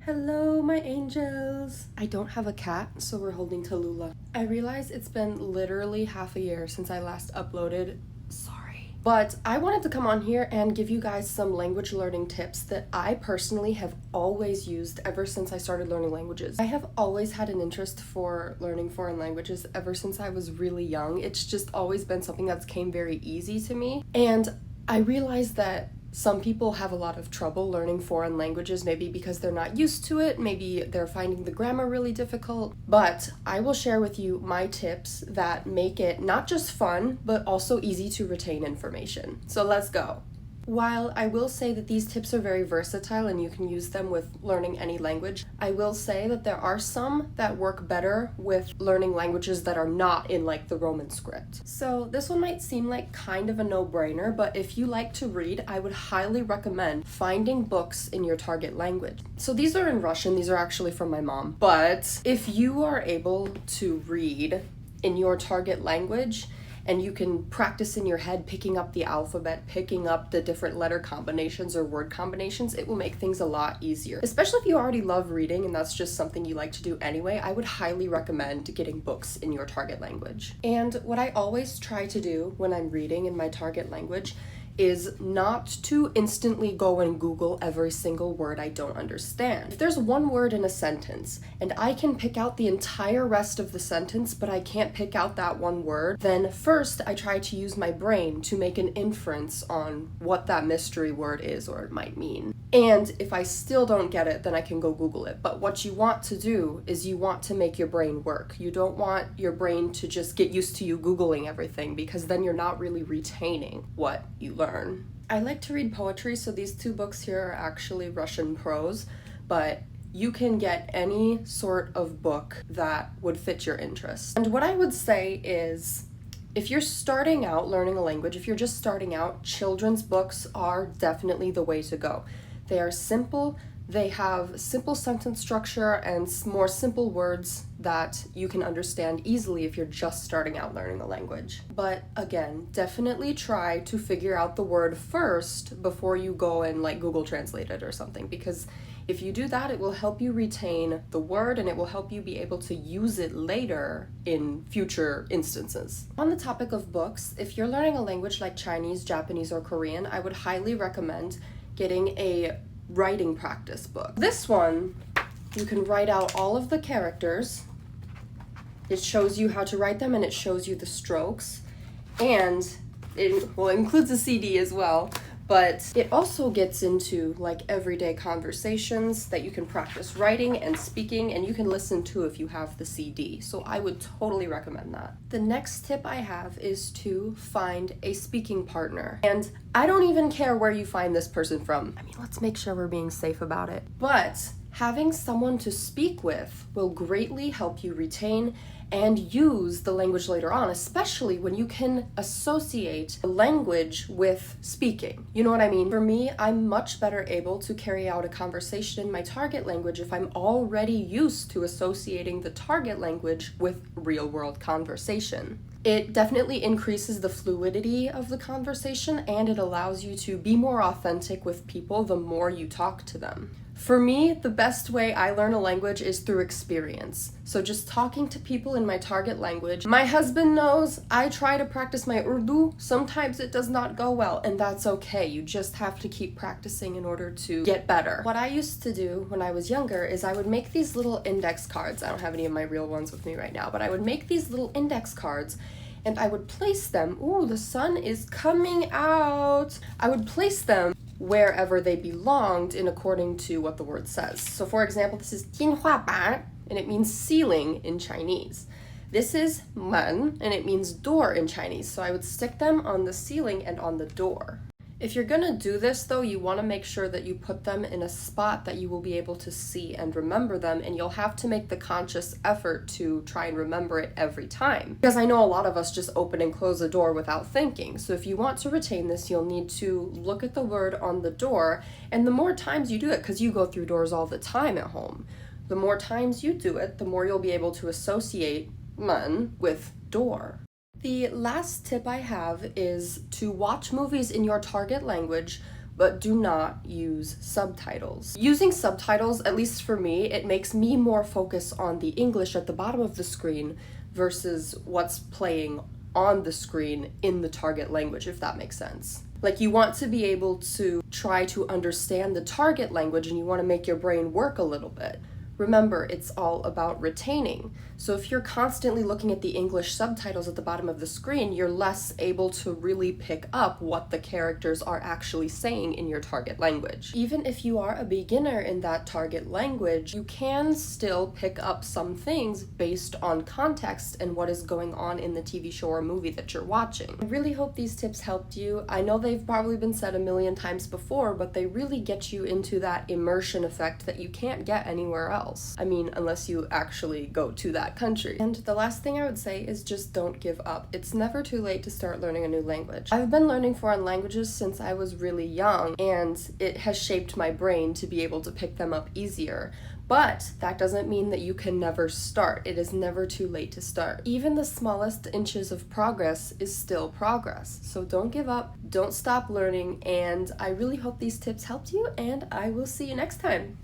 Hello, my angels! I don't have a cat, so we're holding Tallulah. I realize it's been literally half a year since I last uploaded. Sorry. But I wanted to come on here and give you guys some language learning tips that I personally have always used ever since I started learning languages. I have always had an interest for learning foreign languages ever since I was really young. It's just always been something that's came very easy to me. And I realized that some people have a lot of trouble learning foreign languages, maybe because they're not used to it, maybe they're finding the grammar really difficult, but I will share with you my tips that make it not just fun, but also easy to retain information. So let's go. While I will say that these tips are very versatile and you can use them with learning any language, I will say that there are some that work better with learning languages that are not in like the Roman script. So this one might seem like kind of a no-brainer, but if you like to read, I would highly recommend finding books in your target language. So these are in Russian, these are actually from my mom, but if you are able to read in your target language, and you can practice in your head picking up the alphabet, picking up the different letter combinations or word combinations, it will make things a lot easier. Especially if you already love reading and that's just something you like to do anyway, I would highly recommend getting books in your target language. And what I always try to do when I'm reading in my target language is not to instantly go and Google every single word I don't understand. If there's one word in a sentence and I can pick out the entire rest of the sentence, but I can't pick out that one word, then first I try to use my brain to make an inference on what that mystery word is or it might mean. And if I still don't get it, then I can go Google it. But what you want to do is you want to make your brain work. You don't want your brain to just get used to you Googling everything, because then you're not really retaining what you learn. I like to read poetry, so these two books here are actually Russian prose, but you can get any sort of book that would fit your interest. And what I would say is, if you're starting out learning a language, if you're just starting out, children's books are definitely the way to go. They are simple, they have simple sentence structure and more simple words that you can understand easily if you're just starting out learning a language. But again, definitely try to figure out the word first before you go and like Google Translate it or something, because if you do that, it will help you retain the word and it will help you be able to use it later in future instances. On the topic of books, if you're learning a language like Chinese, Japanese, or Korean, I would highly recommend getting a writing practice book. This one, you can write out all of the characters. It shows you how to write them and it shows you the strokes. And it includes a CD as well. But it also gets into like everyday conversations that you can practice writing and speaking, and you can listen to if you have the CD. So I would totally recommend that. The next tip I have is to find a speaking partner. And I don't even care where you find this person from. I mean, let's make sure we're being safe about it. But having someone to speak with will greatly help you retain and use the language later on, especially when you can associate language with speaking. You know what I mean? For me, I'm much better able to carry out a conversation in my target language if I'm already used to associating the target language with real-world conversation. It definitely increases the fluidity of the conversation and it allows you to be more authentic with people the more you talk to them. For me, the best way I learn a language is through experience. So just talking to people in my target language. My husband knows I try to practice my Urdu. Sometimes it does not go well, and that's okay. You just have to keep practicing in order to get better. What I used to do when I was younger is I would make these little index cards. I don't have any of my real ones with me right now, but I would make these little index cards and I would place them. Ooh, the sun is coming out. I would place them wherever they belonged in according to what the word says. So for example, this is 天花板, and it means ceiling in Chinese. This is 门, and it means door in Chinese. So I would stick them on the ceiling and on the door. If you're gonna do this though, you wanna make sure that you put them in a spot that you will be able to see and remember them, and you'll have to make the conscious effort to try and remember it every time. Because I know a lot of us just open and close the door without thinking. So if you want to retain this, you'll need to look at the word on the door, and the more times you do it, because you go through doors all the time at home, the more times you do it, the more you'll be able to associate 门 with door. The last tip I have is to watch movies in your target language but do not use subtitles. Using subtitles, at least for me, it makes me more focus on the English at the bottom of the screen versus what's playing on the screen in the target language, if that makes sense. Like, you want to be able to try to understand the target language and you want to make your brain work a little bit. Remember, it's all about retaining. So if you're constantly looking at the English subtitles at the bottom of the screen, you're less able to really pick up what the characters are actually saying in your target language. Even if you are a beginner in that target language, you can still pick up some things based on context and what is going on in the TV show or movie that you're watching. I really hope these tips helped you. I know they've probably been said a million times before, but they really get you into that immersion effect that you can't get anywhere else. I mean, unless you actually go to that country. And the last thing I would say is just don't give up. It's never too late to start learning a new language. I've been learning foreign languages since I was really young, and it has shaped my brain to be able to pick them up easier. But that doesn't mean that you can never start. It is never too late to start. Even the smallest inches of progress is still progress. So don't give up, don't stop learning, and I really hope these tips helped you, and I will see you next time.